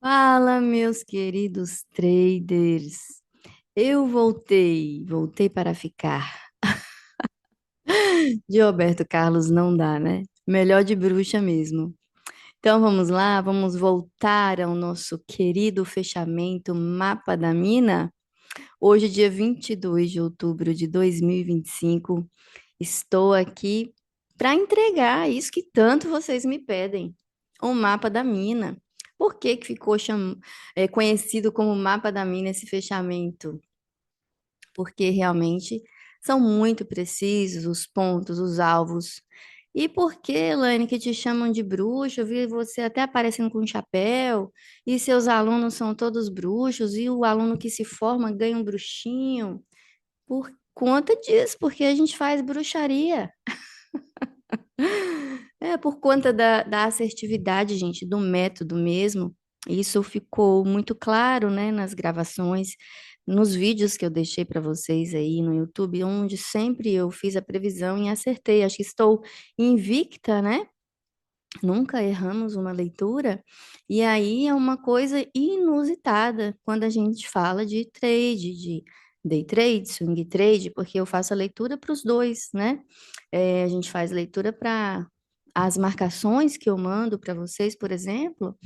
Fala, meus queridos traders. Eu voltei para ficar. De Roberto Carlos não dá, né? Melhor de bruxa mesmo. Então vamos lá, vamos voltar ao nosso querido fechamento Mapa da Mina. Hoje, dia 22 de outubro de 2025, estou aqui para entregar isso que tanto vocês me pedem, o Mapa da Mina. Por que que ficou conhecido como Mapa da Mina esse fechamento? Porque realmente são muito precisos os pontos, os alvos. E por que, Elaine, que te chamam de bruxa? Eu vi você até aparecendo com um chapéu, e seus alunos são todos bruxos, e o aluno que se forma ganha um bruxinho. Por conta disso, porque a gente faz bruxaria. É por conta da assertividade, gente, do método mesmo. Isso ficou muito claro, né, nas gravações, nos vídeos que eu deixei para vocês aí no YouTube, onde sempre eu fiz a previsão e acertei. Acho que estou invicta, né? Nunca erramos uma leitura. E aí é uma coisa inusitada quando a gente fala de trade, de day trade, swing trade, porque eu faço a leitura para os dois, né? A gente faz leitura para as marcações que eu mando para vocês, por exemplo,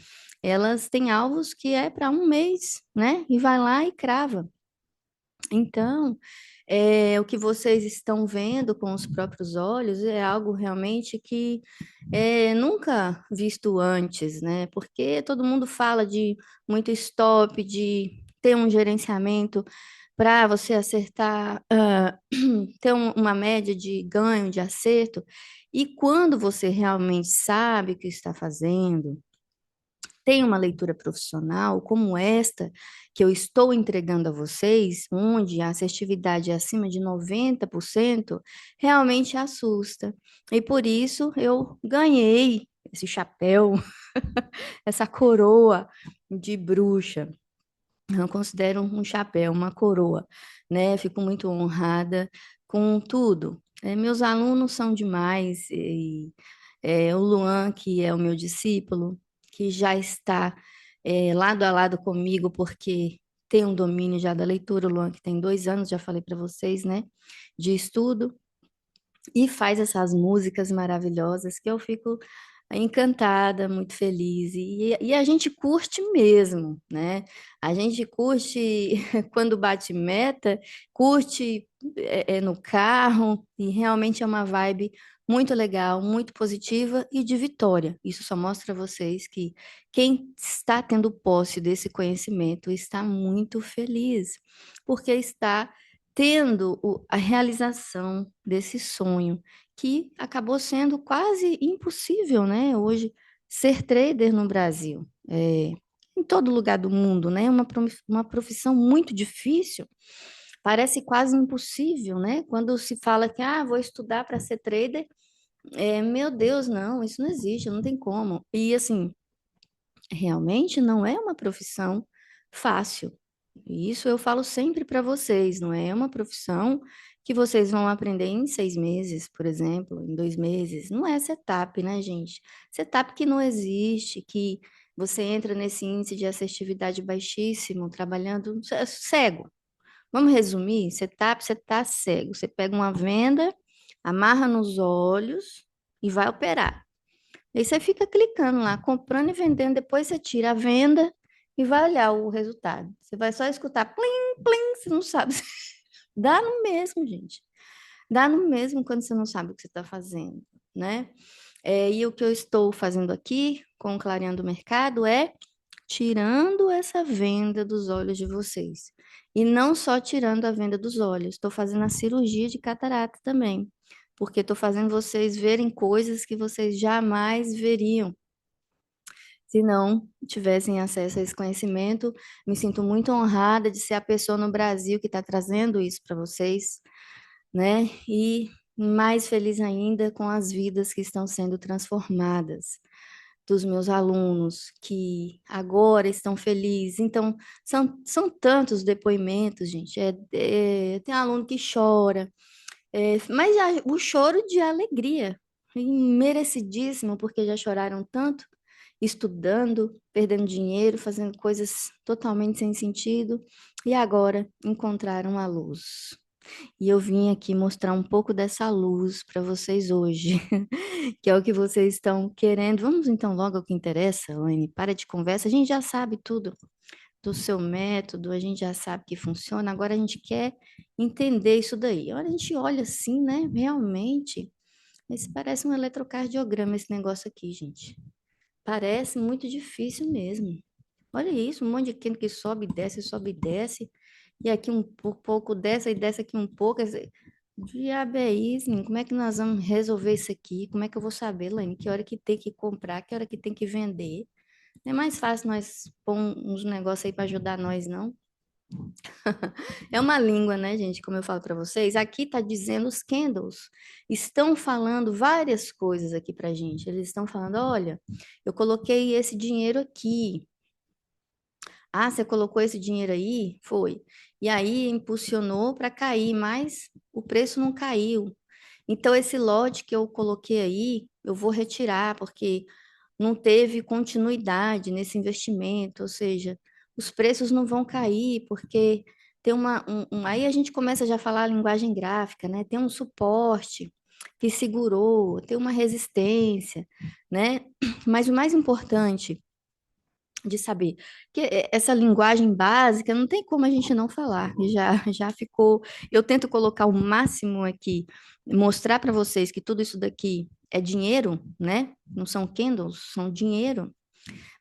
elas têm alvos que é para um mês, né? E vai lá e crava. Então, o que vocês estão vendo com os próprios olhos é algo realmente que é nunca visto antes, né? Porque todo mundo fala de muito stop, de ter um gerenciamento para você acertar, ter uma média de ganho, de acerto. E quando você realmente sabe o que está fazendo, tem uma leitura profissional como esta que eu estou entregando a vocês, onde a assertividade é acima de 90%, realmente assusta. E por isso eu ganhei esse chapéu, essa coroa de bruxa. Eu considero um chapéu, uma coroa, né? Fico muito honrada com tudo. Meus alunos são demais, o Luan, que é o meu discípulo, que já está lado a lado comigo, porque tem um domínio já da leitura, o Luan, que tem 2 anos, já falei para vocês, né? De estudo, e faz essas músicas maravilhosas que eu fico encantada, muito feliz. E a gente curte mesmo, né? A gente curte quando bate meta, curte no carro, e realmente é uma vibe muito legal, muito positiva e de vitória. Isso só mostra a vocês que quem está tendo posse desse conhecimento está muito feliz, porque está tendo a realização desse sonho, que acabou sendo quase impossível, né? Hoje, ser trader no Brasil, em todo lugar do mundo, né? Uma profissão muito difícil, parece quase impossível, né? Quando se fala que, vou estudar para ser trader, meu Deus, não, isso não existe, não tem como. E assim, realmente não é uma profissão fácil. E isso eu falo sempre para vocês, não é uma profissão que vocês vão aprender em 6 meses, por exemplo, em 2 meses. Não é setup, né, gente? Setup que não existe, que você entra nesse índice de assertividade baixíssimo, trabalhando cego. Vamos resumir? Setup, você está cego. Você pega uma venda, amarra nos olhos e vai operar. Aí você fica clicando lá, comprando e vendendo, depois você tira a venda e vai olhar o resultado. Você vai só escutar plim, plim, você não sabe. Dá no mesmo, gente. Dá no mesmo quando você não sabe o que você está fazendo, né? E o que eu estou fazendo aqui com o Clareando o Mercado é tirando essa venda dos olhos de vocês. E não só tirando a venda dos olhos, estou fazendo a cirurgia de catarata também, porque estou fazendo vocês verem coisas que vocês jamais veriam se não tivessem acesso a esse conhecimento. Me sinto muito honrada de ser a pessoa no Brasil que está trazendo isso para vocês, né? E mais feliz ainda com as vidas que estão sendo transformadas dos meus alunos que agora estão felizes. Então, são tantos depoimentos, gente. Tem aluno que chora, mas o choro de alegria, e merecidíssimo, porque já choraram tanto. estudando, perdendo dinheiro, fazendo coisas totalmente sem sentido, e agora encontraram a luz. E eu vim aqui mostrar um pouco dessa luz para vocês hoje, que é o que vocês estão querendo. Vamos então logo ao que interessa, Elaine. Para de conversa, a gente já sabe tudo do seu método, a gente já sabe que funciona, agora a gente quer entender isso daí. Agora a gente olha assim, né? Realmente, esse parece um eletrocardiograma, esse negócio aqui, gente. Parece muito difícil mesmo. Olha isso, um monte de quente que sobe e desce, e aqui um pouco desce, e desce aqui um pouco. Diabo é isso, menino? Como é que nós vamos resolver isso aqui? Como é que eu vou saber, Laine, que hora que tem que comprar, que hora que tem que vender? Não é mais fácil nós pôr uns negócios aí para ajudar nós, não? É uma língua, né, gente? Como eu falo para vocês, aqui está dizendo os candles. Estão falando várias coisas aqui para gente. Eles estão falando: olha, eu coloquei esse dinheiro aqui. Ah, você colocou esse dinheiro aí? Foi. E aí impulsionou para cair, mas o preço não caiu. Então, esse lote que eu coloquei aí, eu vou retirar, porque não teve continuidade nesse investimento, ou seja, os preços não vão cair, porque tem aí a gente começa já a falar a linguagem gráfica, né? Tem um suporte que segurou, tem uma resistência, né? Mas o mais importante de saber que essa linguagem básica não tem como a gente não falar, já ficou. Eu tento colocar o máximo aqui, mostrar para vocês que tudo isso daqui é dinheiro, né? Não são candles, são dinheiro.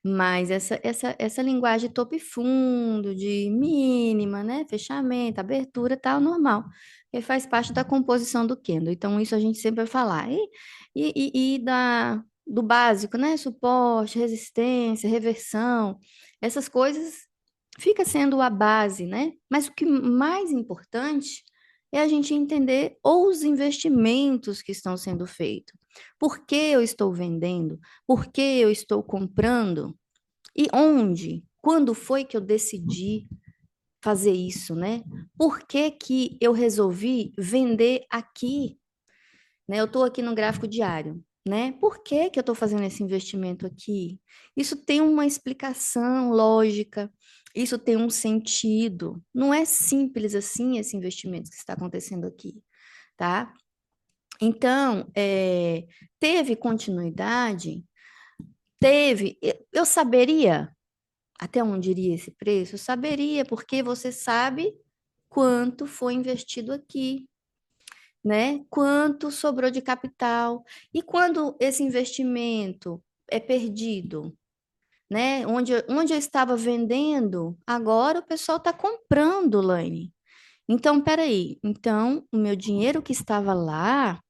Mas essa linguagem topo e fundo, de mínima, né? Fechamento, abertura, tal, normal. Que faz parte da composição do candle. Então, isso a gente sempre vai falar. Do básico, né? Suporte, resistência, reversão, essas coisas fica sendo a base, né? Mas o que mais importante é a gente entender os investimentos que estão sendo feitos. Por que eu estou vendendo? Por que eu estou comprando? E onde? Quando foi que eu decidi fazer isso, né? Por que que eu resolvi vender aqui, né? Eu estou aqui no gráfico diário, né? Por que que eu estou fazendo esse investimento aqui? Isso tem uma explicação lógica, isso tem um sentido. Não é simples assim esse investimento que está acontecendo aqui, tá? Então, teve continuidade? Teve. Eu saberia até onde iria esse preço? Eu saberia, porque você sabe quanto foi investido aqui, né? Quanto sobrou de capital. E quando esse investimento é perdido, né? Onde eu estava vendendo, agora o pessoal está comprando, Laine. Então, peraí. Então, o meu dinheiro que estava lá,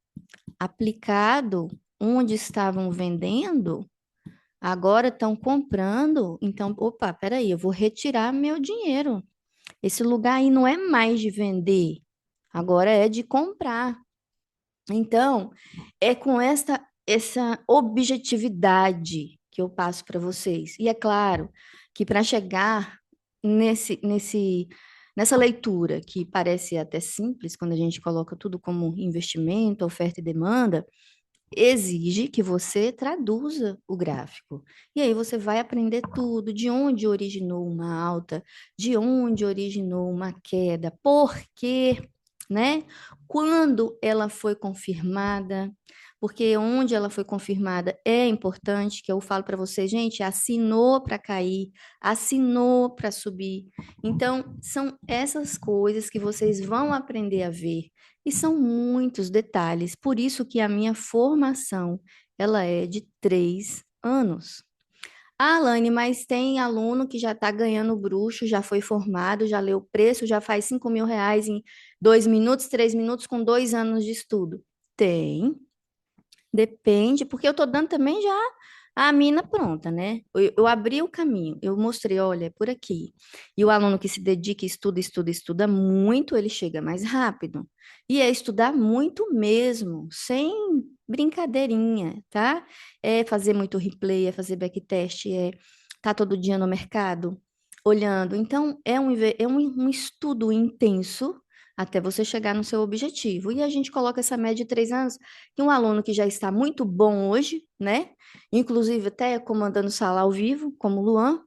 aplicado onde estavam vendendo, agora estão comprando. Então, opa, peraí, eu vou retirar meu dinheiro. Esse lugar aí não é mais de vender, agora é de comprar. Então, é com essa objetividade que eu passo para vocês. E é claro que para chegar nessa leitura, que parece até simples, quando a gente coloca tudo como investimento, oferta e demanda, exige que você traduza o gráfico. E aí você vai aprender tudo, de onde originou uma alta, de onde originou uma queda, por quê, né? Quando ela foi confirmada, porque onde ela foi confirmada é importante, que eu falo para vocês, gente, assinou para cair, assinou para subir. Então, são essas coisas que vocês vão aprender a ver. E são muitos detalhes, por isso que a minha formação, ela é de 3 anos. Ah, Alane, mas tem aluno que já está ganhando bruxo, já foi formado, já leu o preço, já faz R$ 5.000 em 2 minutos, 3 minutos, com 2 anos de estudo. Tem, depende, porque eu estou dando também já a mina pronta, né? Eu abri o caminho, eu mostrei, olha, é por aqui. E o aluno que se dedica, estuda muito, ele chega mais rápido. E é estudar muito mesmo, sem brincadeirinha, tá? É fazer muito replay, é fazer backtest, é estar todo dia no mercado, olhando. Então, é um estudo intenso, até você chegar no seu objetivo. E a gente coloca essa média de 3 anos, e um aluno que já está muito bom hoje, né? Inclusive até comandando sala ao vivo, como o Luan,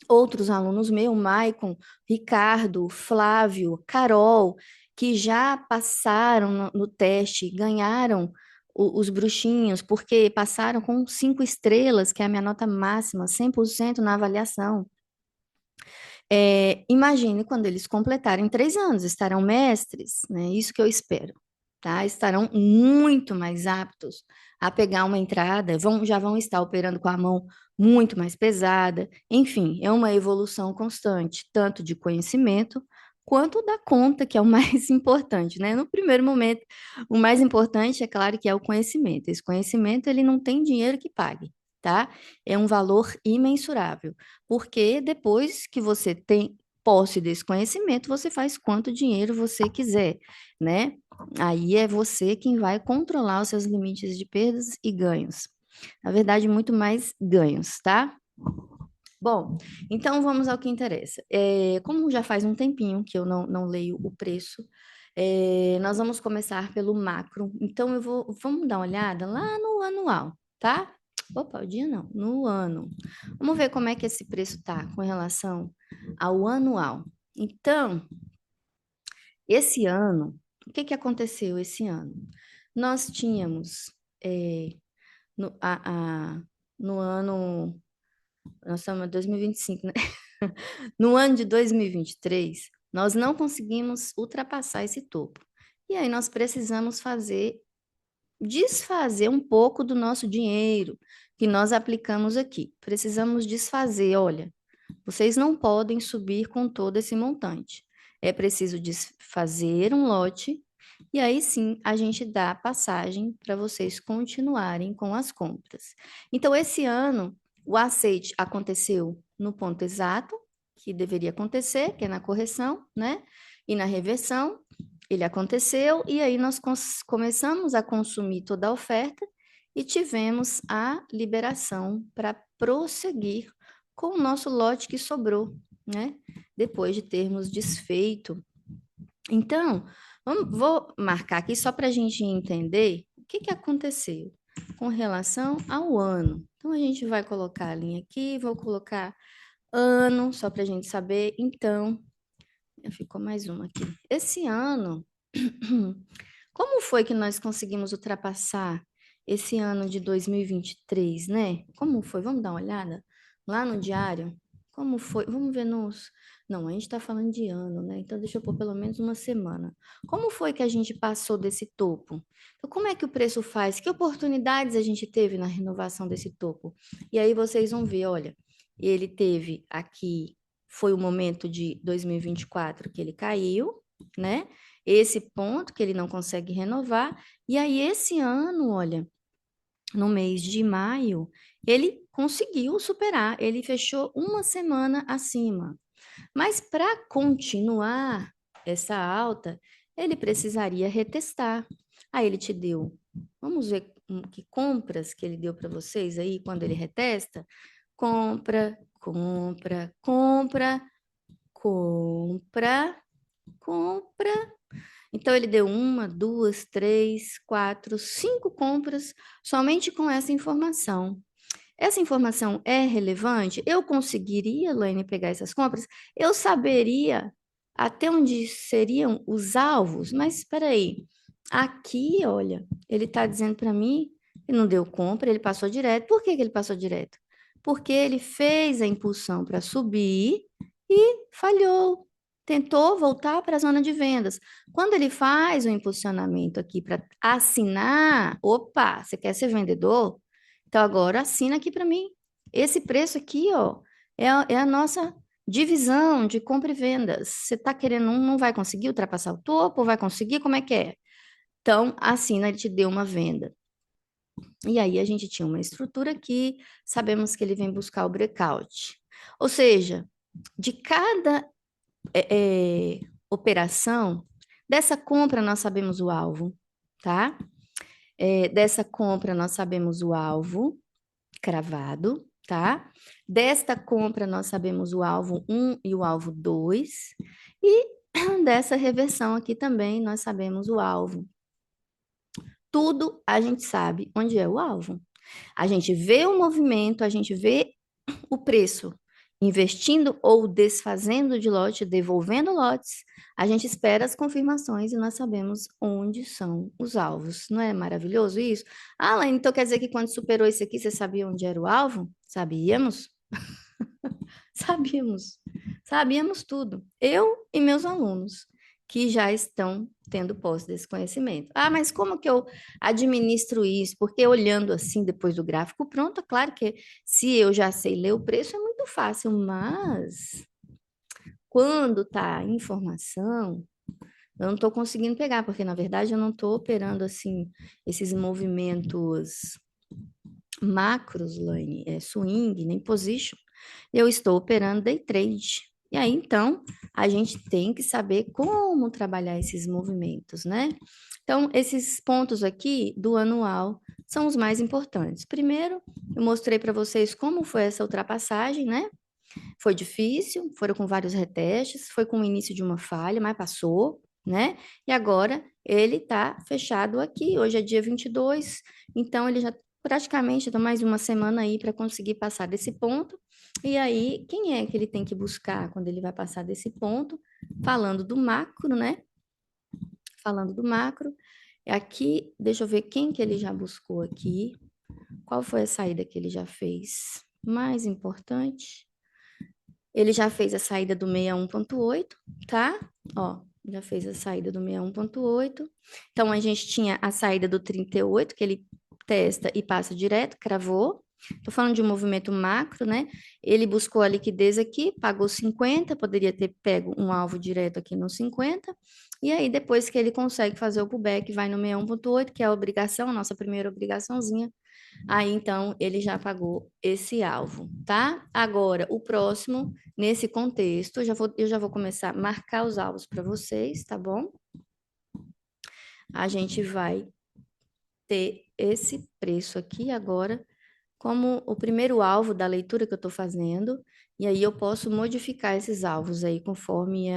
outros alunos meus, Maicon, Ricardo, Flávio, Carol, que já passaram no teste, ganharam os bruxinhos, porque passaram com 5 estrelas, que é a minha nota máxima, 100% na avaliação. Imagine quando eles completarem 3 anos, estarão mestres, né? Isso que eu espero, tá? Estarão muito mais aptos a pegar uma entrada, já vão estar operando com a mão muito mais pesada. Enfim, é uma evolução constante, tanto de conhecimento quanto da conta, que é o mais importante, né? No primeiro momento, o mais importante é claro que é o conhecimento. Esse conhecimento, ele não tem dinheiro que pague, tá? É um valor imensurável. Porque depois que você tem posse desse conhecimento, você faz quanto dinheiro você quiser, né? Aí é você quem vai controlar os seus limites de perdas e ganhos. Na verdade, muito mais ganhos, tá? Bom, então vamos ao que interessa. Como já faz um tempinho que eu não leio o preço, nós vamos começar pelo macro. Então, vamos dar uma olhada lá no anual, tá? Opa, o dia não, no ano. Vamos ver como é que esse preço está com relação ao anual. Então, esse ano, o que que aconteceu esse ano? Nós tínhamos no, no ano, nós estamos em 2025, né? No ano de 2023, nós não conseguimos ultrapassar esse topo. E aí nós precisamos desfazer um pouco do nosso dinheiro que nós aplicamos aqui. Precisamos desfazer, olha, vocês não podem subir com todo esse montante. É preciso desfazer um lote e aí sim a gente dá passagem para vocês continuarem com as compras. Então, esse ano, o aceite aconteceu no ponto exato, que deveria acontecer, que é na correção, né? E na reversão, ele aconteceu, e aí nós começamos a consumir toda a oferta e tivemos a liberação para prosseguir com o nosso lote que sobrou, né? Depois de termos desfeito. Então, vou marcar aqui só para a gente entender o que que aconteceu com relação ao ano. Então, a gente vai colocar a linha aqui, vou colocar ano, só para a gente saber. Então, ficou mais uma aqui. Esse ano, como foi que nós conseguimos ultrapassar esse ano de 2023, né? Como foi? Vamos dar uma olhada lá no diário? Como foi? Vamos ver nos. Não, a gente está falando de ano, né? Então, deixa eu pôr pelo menos uma semana. Como foi que a gente passou desse topo? Então, como é que o preço faz? Que oportunidades a gente teve na renovação desse topo? E aí vocês vão ver, olha, ele teve aqui, foi o momento de 2024 que ele caiu, né? Esse ponto que ele não consegue renovar. E aí, esse ano, olha, no mês de maio, ele conseguiu superar, ele fechou uma semana acima. Mas para continuar essa alta, ele precisaria retestar. Aí ele te deu. Vamos ver que compras que ele deu para vocês aí quando ele retesta? Compra, compra, compra, compra, compra. Então, ele deu uma, duas, três, quatro, 5 compras somente com essa informação. Essa informação é relevante? Eu conseguiria, Laine, pegar essas compras? Eu saberia até onde seriam os alvos? Mas espera aí, aqui, olha, ele está dizendo para mim que não deu compra, ele passou direto. Por que que ele passou direto? Porque ele fez a impulsão para subir e falhou. Tentou voltar para a zona de vendas. Quando ele faz o impulsionamento aqui para assinar, opa, você quer ser vendedor? Então agora assina aqui para mim. Esse preço aqui, ó, é a nossa divisão de compra e vendas. Você está querendo não vai conseguir ultrapassar o topo, vai conseguir, como é que é? Então, assina, ele te deu uma venda. E aí a gente tinha uma estrutura aqui, sabemos que ele vem buscar o breakout. Ou seja, de cada operação, dessa compra nós sabemos o alvo, tá? Dessa compra nós sabemos o alvo cravado, tá? Desta compra nós sabemos o alvo 1 e o alvo 2. E dessa reversão aqui também, nós sabemos o alvo. Tudo a gente sabe onde é o alvo. A gente vê o movimento, a gente vê o preço, investindo ou desfazendo de lote, devolvendo lotes, a gente espera as confirmações e nós sabemos onde são os alvos. Não é maravilhoso isso? Ah, Laine, então quer dizer que quando superou isso aqui, você sabia onde era o alvo? Sabíamos, sabíamos, sabíamos tudo. Eu e meus alunos, que já estão tendo posse desse conhecimento. Ah, mas como que eu administro isso? Porque olhando assim depois do gráfico pronto, é claro que se eu já sei ler o preço é muito fácil, mas quando tá informação, eu não estou conseguindo pegar, porque na verdade eu não estou operando assim esses movimentos macros, Laine, swing, nem position, eu estou operando day trade. E aí, então, a gente tem que saber como trabalhar esses movimentos, né? Então, esses pontos aqui do anual são os mais importantes. Primeiro, eu mostrei para vocês como foi essa ultrapassagem, né? Foi difícil, foram com vários retestes, foi com o início de uma falha, mas passou, né? E agora ele está fechado aqui. Hoje é dia 22, então ele já praticamente está mais uma semana aí para conseguir passar desse ponto. E aí, quem é que ele tem que buscar quando ele vai passar desse ponto? Falando do macro, né? Falando do macro. Aqui, deixa eu ver quem que ele já buscou aqui. Qual foi a saída que ele já fez? Mais importante. Ele já fez a saída do 61,8, tá? Ó, já fez a saída do 61,8. Então, a gente tinha a saída do 38, que ele testa e passa direto, cravou. Tô falando de um movimento macro, né? Ele buscou a liquidez aqui, pagou 50, poderia ter pego um alvo direto aqui no 50. E aí, depois que ele consegue fazer o pullback, vai no 61,8, que é a obrigação, a nossa primeira obrigaçãozinha. Aí, então, ele já pagou esse alvo, tá? Agora, o próximo, nesse contexto, eu já vou começar a marcar os alvos para vocês, tá bom? A gente vai ter esse preço aqui agora como o primeiro alvo da leitura que eu estou fazendo, e aí eu posso modificar esses alvos aí conforme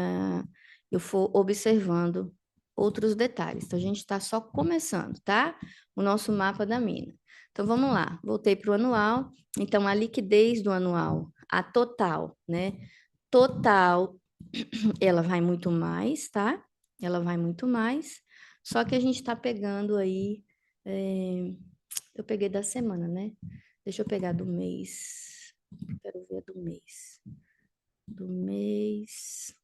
eu for observando outros detalhes. Então, a gente está só começando, tá? O nosso mapa da mina. Então, vamos lá. Voltei para o anual. Então, a liquidez do anual, a total, né? Total, ela vai muito mais, tá? Ela vai muito mais. Só que a gente está pegando aí. Eu peguei da semana, né? Deixa eu pegar do mês. Quero ver do mês. Do mês.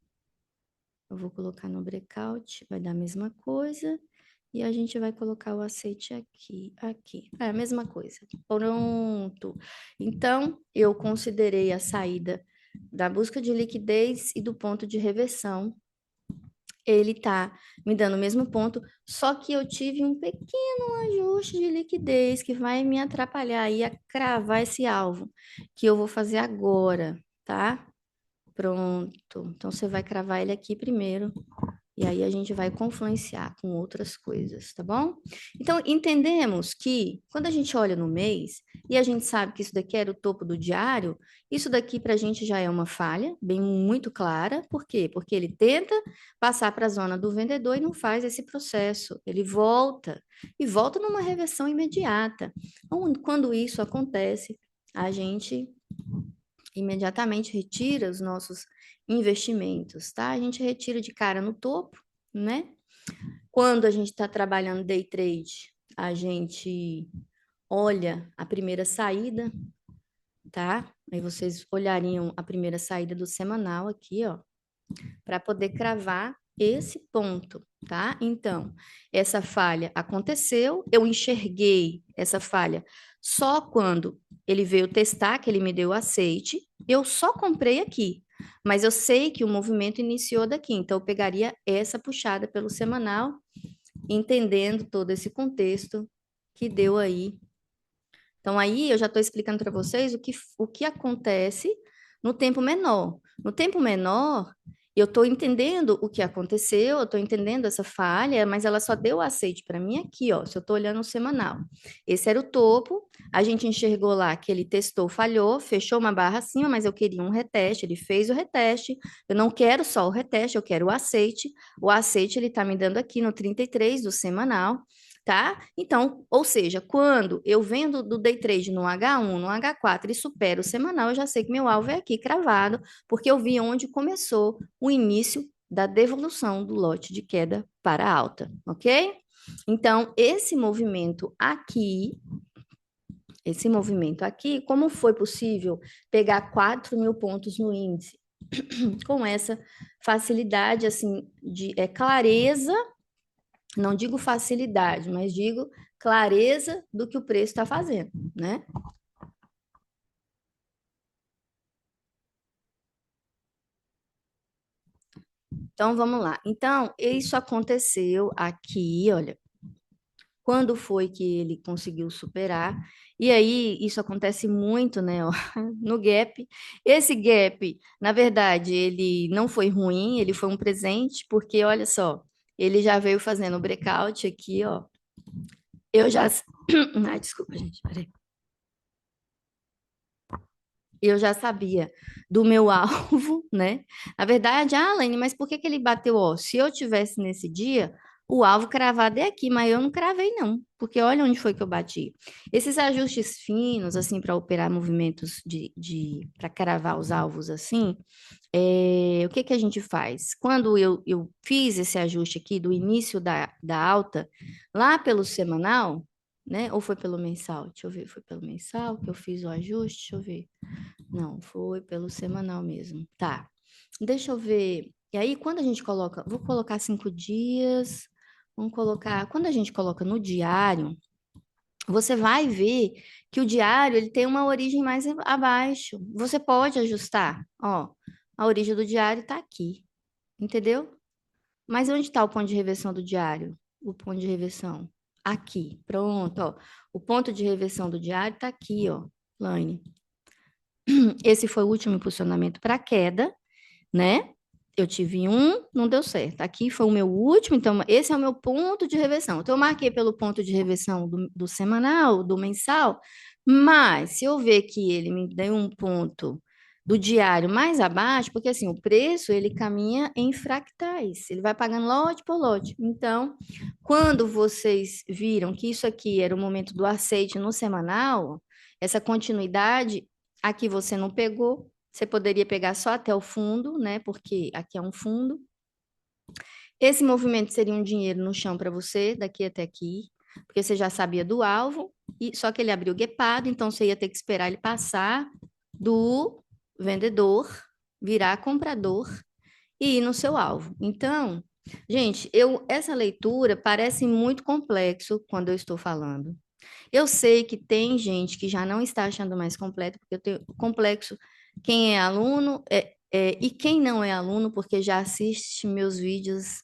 Eu vou colocar no breakout, vai dar a mesma coisa. E a gente vai colocar o aceite aqui, aqui. É a mesma coisa. Pronto. Então, eu considerei a saída da busca de liquidez e do ponto de reversão. Ele tá me dando o mesmo ponto, só que eu tive um pequeno ajuste de liquidez que vai me atrapalhar aí a cravar esse alvo, que eu vou fazer agora, tá? Pronto. Então, você vai cravar ele aqui primeiro. E aí a gente vai confluenciar com outras coisas, tá bom? Então, entendemos que quando a gente olha no mês e a gente sabe que isso daqui era o topo do diário, isso daqui para a gente já é uma falha, bem muito clara. Por quê? Porque ele tenta passar para a zona do vendedor e não faz esse processo. Ele volta e volta numa reversão imediata. Então, quando isso acontece, a gente imediatamente retira os nossos investimentos, tá? A gente retira de cara no topo, né? Quando a gente está trabalhando day trade, a gente olha a primeira saída, tá? Aí vocês olhariam a primeira saída do semanal aqui, ó, para poder cravar esse ponto, tá? Então, essa falha aconteceu, eu enxerguei essa falha só quando ele veio testar, que ele me deu o aceite, eu só comprei aqui, mas eu sei que o movimento iniciou daqui, então eu pegaria essa puxada pelo semanal, entendendo todo esse contexto que deu aí. Então, aí eu já estou explicando para vocês o que acontece no tempo menor. No tempo menor, Eu estou entendendo o que aconteceu, eu estou entendendo essa falha, mas ela só deu o aceite para mim aqui, ó. Se eu estou olhando o semanal. Esse era o topo, a gente enxergou lá que ele testou, falhou, fechou uma barra acima, mas eu queria um reteste, ele fez o reteste. Eu não quero só o reteste, eu quero o aceite. O aceite ele está me dando aqui no 33 do semanal. Tá? Então, ou seja, quando eu vendo do day trade no H1, no H4 e supero o semanal, eu já sei que meu alvo é aqui cravado, porque eu vi onde começou o início da devolução do lote de queda para alta, ok? Então, esse movimento aqui, como foi possível pegar 4.000 pontos no índice com essa facilidade, assim, de clareza, não digo facilidade, mas digo clareza do que o preço está fazendo, né? Então, vamos lá. Então, isso aconteceu aqui, olha, quando foi que ele conseguiu superar. E aí, isso acontece muito, né, ó, no gap. Esse gap, na verdade, ele não foi ruim, ele foi um presente, porque olha só, ele já veio fazendo o breakout aqui, ó. Eu já. Ai, desculpa, gente, peraí. Eu já sabia do meu alvo, né? Na verdade, Lene, mas por que que ele bateu? Ó, se eu tivesse nesse dia, o alvo cravado é aqui, mas eu não cravei, não, porque olha onde foi que eu bati. Esses ajustes finos, assim, para operar movimentos para cravar os alvos assim, o que que a gente faz? Quando eu fiz esse ajuste aqui do início da alta, lá pelo semanal, né? Ou foi pelo mensal? Deixa eu ver, foi pelo mensal que eu fiz o ajuste? Deixa eu ver. Não, foi pelo semanal mesmo. Tá. Deixa eu ver. E aí, quando a gente coloca, vou colocar 5 dias, vamos colocar, quando a gente coloca no diário, você vai ver que o diário ele tem uma origem mais abaixo. Você pode ajustar, ó, a origem do diário está aqui, entendeu? Mas onde está o ponto de reversão do diário? O ponto de reversão aqui, pronto, ó. O ponto de reversão do diário está aqui, ó, Laine. Esse foi o último impulsionamento para queda, né? Eu tive um, não deu certo. Aqui foi o meu último, então esse é o meu ponto de reversão. Então, eu marquei pelo ponto de reversão do semanal, do mensal, mas se eu ver que ele me deu um ponto do diário mais abaixo, porque assim, o preço ele caminha em fractais, ele vai pagando lote por lote. Então, quando vocês viram que isso aqui era o momento do aceite no semanal, essa continuidade, aqui você não pegou, você poderia pegar só até o fundo, né? Porque aqui é um fundo. Esse movimento seria um dinheiro no chão para você, daqui até aqui, porque você já sabia do alvo, e só que ele abriu guepado, então você ia ter que esperar ele passar do vendedor, virar comprador e ir no seu alvo. Então, gente, essa leitura parece muito complexo quando eu estou falando. Eu sei que tem gente que já não está achando mais completo, porque eu tenho complexo quem é aluno e quem não é aluno, porque já assiste meus vídeos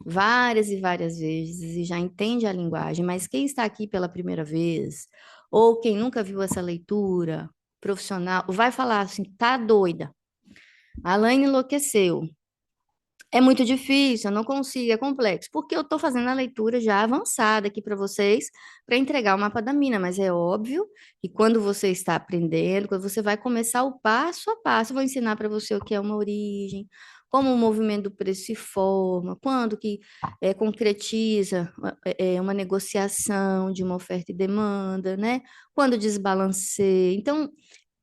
várias e várias vezes e já entende a linguagem, mas quem está aqui pela primeira vez, ou quem nunca viu essa leitura profissional, vai falar assim, tá doida. A Alaine enlouqueceu. É muito difícil, eu não consigo, é complexo, porque eu estou fazendo a leitura já avançada aqui para vocês, para entregar o mapa da mina, mas é óbvio que quando você está aprendendo, quando você vai começar o passo a passo, eu vou ensinar para você o que é uma origem, como o movimento do preço se forma, quando que concretiza uma negociação de uma oferta e demanda, né? Quando desbalanceia. Então,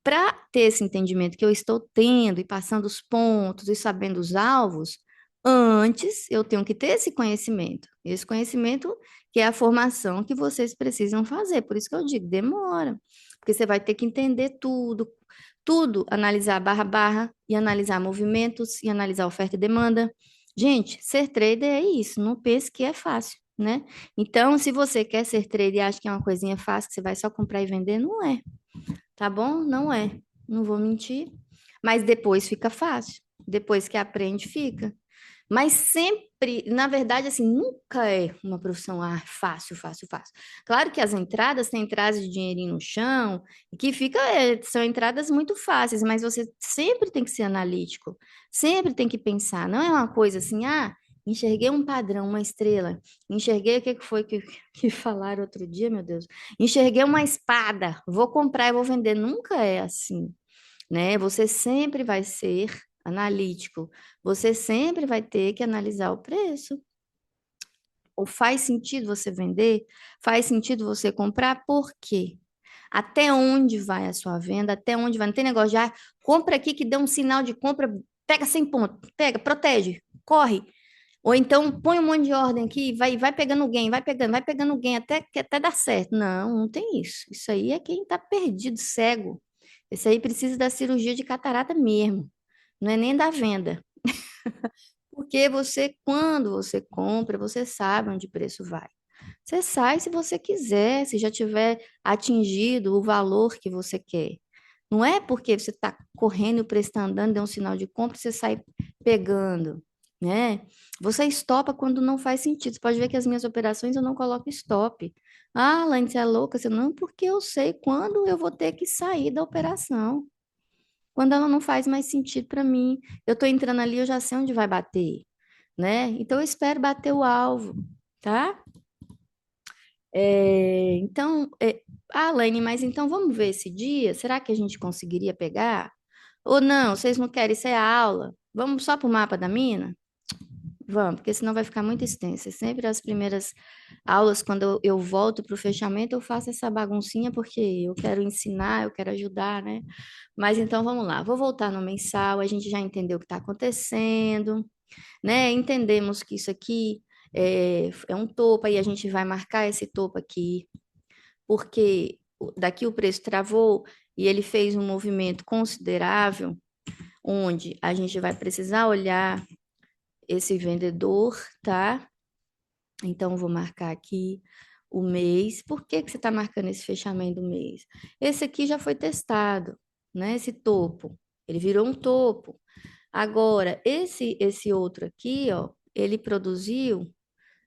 para ter esse entendimento que eu estou tendo e passando os pontos e sabendo os alvos, antes eu tenho que ter esse conhecimento. Esse conhecimento que é a formação que vocês precisam fazer. Por isso que eu digo, demora. Porque você vai ter que entender tudo, tudo, analisar barra barra e analisar movimentos e analisar oferta e demanda. Gente, ser trader é isso, não pense que é fácil, né? Então, se você quer ser trader e acha que é uma coisinha fácil, que você vai só comprar e vender, não é. Tá bom? Não é. Não vou mentir. Mas depois fica fácil. Depois que aprende, fica. Mas sempre. na verdade, assim, nunca é uma profissão fácil, fácil, fácil. Claro que as entradas têm entradas de dinheirinho no chão, que fica, são entradas muito fáceis, mas você sempre tem que ser analítico, sempre tem que pensar. Não é uma coisa assim, enxerguei um padrão, uma estrela, enxerguei o que que foi que falaram outro dia, meu Deus. Enxerguei uma espada, vou comprar e vou vender. Nunca é assim, né? Você sempre vai ser analítico. Você sempre vai ter que analisar o preço. Ou faz sentido você vender? Faz sentido você comprar? Por quê? Até onde vai a sua venda? Até onde vai? Não tem negócio de, compra aqui que dê um sinal de compra, pega 100 pontos, pega, protege, corre. Ou então põe um monte de ordem aqui, vai pegando alguém, vai pegando alguém até que até dar certo. Não, não tem isso. Isso aí é quem está perdido, cego. Esse aí precisa da cirurgia de catarata mesmo. Não é nem da venda. Porque você, quando você compra, você sabe onde o preço vai. Você sai se você quiser, se já tiver atingido o valor que você quer. Não é porque você está correndo e o preço está andando, deu um sinal de compra, você sai pegando, né? Você estopa quando não faz sentido. Você pode ver que as minhas operações eu não coloco stop. Laine, você é louca? Você não, porque eu sei quando eu vou ter que sair da operação. Quando ela não faz mais sentido para mim, eu estou entrando ali, eu já sei onde vai bater, né? Então eu espero bater o alvo, tá? Então, Laine, mas então vamos ver esse dia? Será que a gente conseguiria pegar? Ou não, vocês não querem, isso é a aula? Vamos só para o mapa da mina? Vamos, porque senão vai ficar muito extenso. Sempre as primeiras aulas, quando eu volto para o fechamento, eu faço essa baguncinha porque eu quero ensinar, eu quero ajudar, né? Mas então vamos lá, vou voltar no mensal, a gente já entendeu o que está acontecendo, né? Entendemos que isso aqui é um topo, aí a gente vai marcar esse topo aqui, porque daqui o preço travou e ele fez um movimento considerável, onde a gente vai precisar olhar esse vendedor, tá? Então, vou marcar aqui o mês. Por que que você está marcando esse fechamento do mês? Esse aqui já foi testado, né? Esse topo. Ele virou um topo. Agora, esse outro aqui, ó, ele produziu,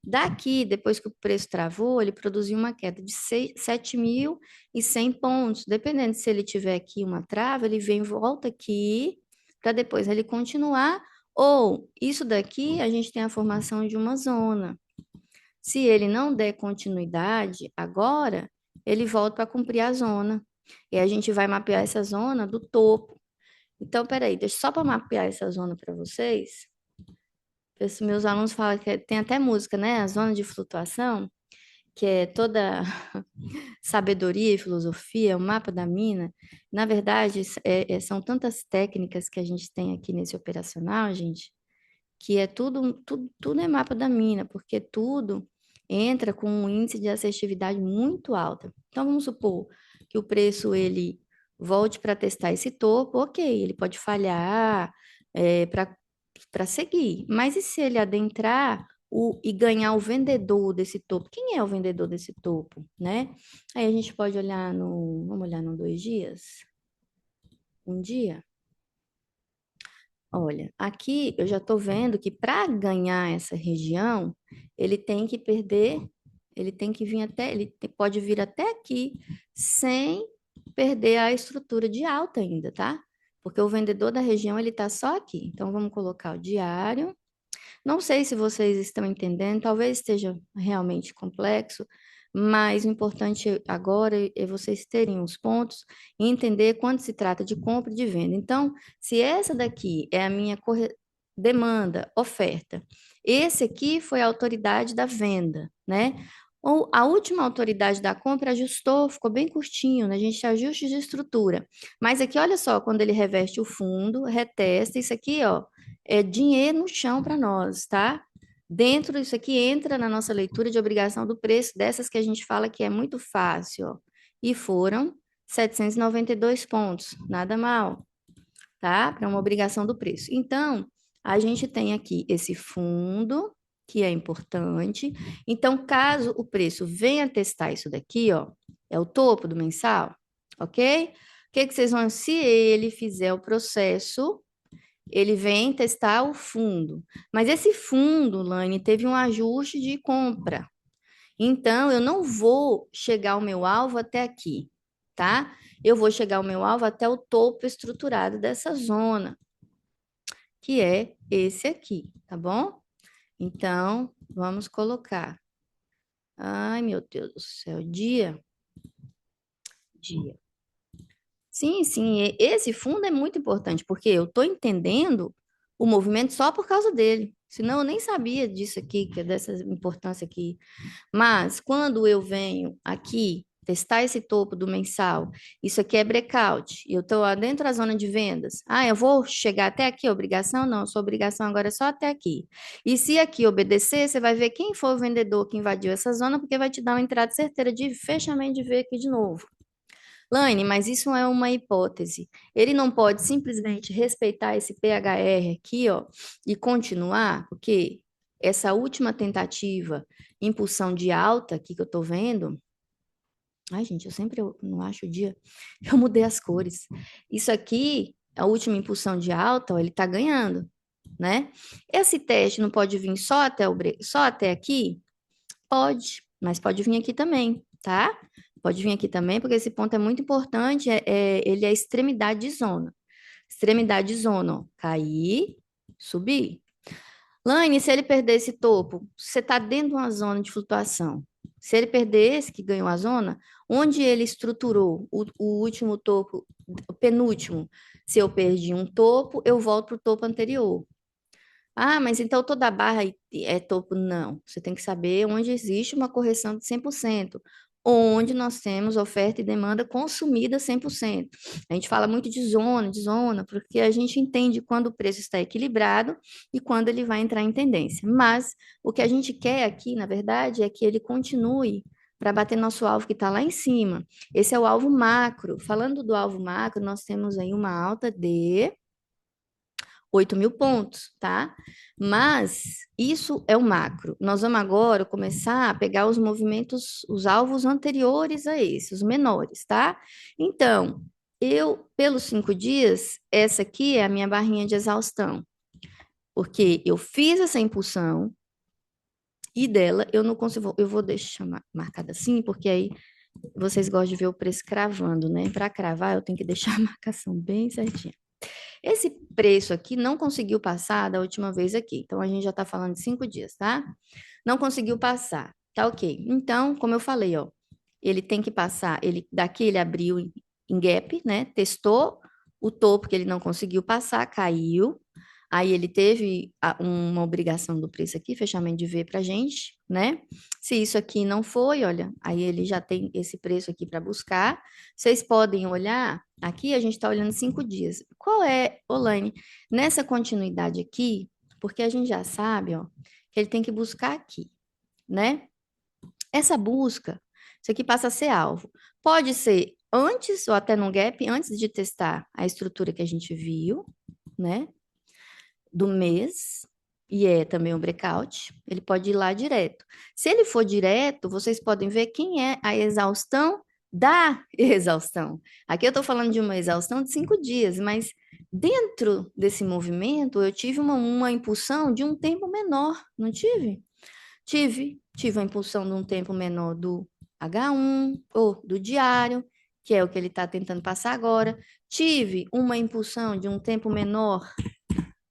daqui, depois que o preço travou, ele produziu uma queda de 7.100 pontos. Dependendo se ele tiver aqui uma trava, ele vem, volta aqui, para depois ele continuar. Ou, isso daqui, a gente tem a formação de uma zona. Se ele não der continuidade agora, ele volta para cumprir a zona. E a gente vai mapear essa zona do topo. Então, peraí, deixa só para mapear essa zona para vocês. Os meus alunos falam que tem até música, né? A zona de flutuação, que é toda sabedoria e filosofia, o mapa da mina. Na verdade, são tantas técnicas que a gente tem aqui nesse operacional, gente, que é tudo é mapa da mina, porque tudo entra com um índice de assertividade muito alta. Então, vamos supor que o preço ele volte para testar esse topo, ok, ele pode falhar para seguir, mas e se ele adentrar e ganhar o vendedor desse topo? Quem é o vendedor desse topo, né? Aí a gente pode olhar vamos olhar no 2 dias, um dia. Olha, aqui eu já estou vendo que para ganhar essa região, ele tem que perder, ele tem que vir até, pode vir até aqui sem perder a estrutura de alta ainda, tá? Porque o vendedor da região ele está só aqui. Então vamos colocar o diário. Não sei se vocês estão entendendo, talvez esteja realmente complexo, mas o importante agora é vocês terem os pontos e entender quando se trata de compra e de venda. Então, se essa daqui é a minha demanda, oferta, esse aqui foi a autoridade da venda, né? Ou a última autoridade da compra ajustou, ficou bem curtinho, né? A gente ajuste de estrutura. Mas aqui, olha só, quando ele reveste o fundo, retesta, isso aqui, ó, é dinheiro no chão para nós, tá? Dentro disso aqui entra na nossa leitura de obrigação do preço, dessas que a gente fala que é muito fácil, ó. E foram 792 pontos, nada mal, tá? Para uma obrigação do preço. Então, a gente tem aqui esse fundo, que é importante. Então, caso o preço venha testar isso daqui, ó, é o topo do mensal, ok? O que que vocês vão, se ele fizer o processo ele vem testar o fundo. Mas esse fundo, Lane, teve um ajuste de compra. Então, eu não vou chegar ao meu alvo até aqui, tá? Eu vou chegar ao meu alvo até o topo estruturado dessa zona, que é esse aqui, tá bom? Então, vamos colocar. Ai, meu Deus do céu, dia. Sim, sim, esse fundo é muito importante, porque eu estou entendendo o movimento só por causa dele. Senão eu nem sabia disso aqui, que é dessa importância aqui. Mas quando eu venho aqui testar esse topo do mensal, isso aqui é breakout, e eu estou dentro da zona de vendas. Ah, eu vou chegar até aqui, obrigação? Não, sua obrigação agora é só até aqui. E se aqui obedecer, você vai ver quem foi o vendedor que invadiu essa zona, porque vai te dar uma entrada certeira de fechamento de V aqui de novo. Laine, mas isso é uma hipótese. Ele não pode simplesmente respeitar esse PHR aqui, ó, e continuar, porque essa última tentativa, impulsão de alta aqui que eu tô vendo. Ai, gente, eu não acho o dia. Eu mudei as cores. Isso aqui, a última impulsão de alta, ó, ele tá ganhando, né? Esse teste não pode vir só até aqui? Pode, mas pode vir aqui também, tá? Pode vir aqui também, porque esse ponto é muito importante, ele é a extremidade de zona. Extremidade de zona, ó, cair, subir. Laine, se ele perder esse topo, você está dentro de uma zona de flutuação. Se ele perder esse que ganhou a zona, onde ele estruturou o último topo, o penúltimo, se eu perdi um topo, eu volto para o topo anterior. Ah, mas então toda barra é topo? Não. Você tem que saber onde existe uma correção de 100%, onde nós temos oferta e demanda consumida 100%. A gente fala muito de zona, porque a gente entende quando o preço está equilibrado e quando ele vai entrar em tendência. Mas o que a gente quer aqui, na verdade, é que ele continue para bater nosso alvo que está lá em cima. Esse é o alvo macro. Falando do alvo macro, nós temos aí uma alta de 8.000 pontos, tá? Mas isso é o macro. Nós vamos agora começar a pegar os movimentos, os alvos anteriores a esses, os menores, tá? Então, pelos 5 dias, essa aqui é a minha barrinha de exaustão, porque eu fiz essa impulsão e dela eu não consigo, eu vou deixar marcada assim, porque aí vocês gostam de ver o preço cravando, né? Para cravar, eu tenho que deixar a marcação bem certinha. Esse preço aqui não conseguiu passar da última vez aqui. Então, a gente já está falando de 5 dias, tá? Não conseguiu passar. Tá ok. Então, como eu falei, ó, ele tem que passar. Daqui ele abriu em gap, né? Testou o topo que ele não conseguiu passar, caiu. Aí ele teve uma obrigação do preço aqui, fechamento de V para gente, né? Se isso aqui não foi, olha, aí ele já tem esse preço aqui para buscar. Vocês podem olhar, aqui a gente está olhando 5 dias. Qual é, Olane, nessa continuidade aqui, porque a gente já sabe, ó, que ele tem que buscar aqui, né? Essa busca, isso aqui passa a ser alvo. Pode ser antes ou até no gap, antes de testar a estrutura que a gente viu, né? Do mês, e é também um breakout, ele pode ir lá direto. Se ele for direto, vocês podem ver quem é a exaustão da exaustão. Aqui eu estou falando de uma exaustão de 5 dias, mas dentro desse movimento eu tive uma impulsão de um tempo menor, não tive? Tive a impulsão de um tempo menor do H1 ou do diário, que é o que ele está tentando passar agora. Tive uma impulsão de um tempo menor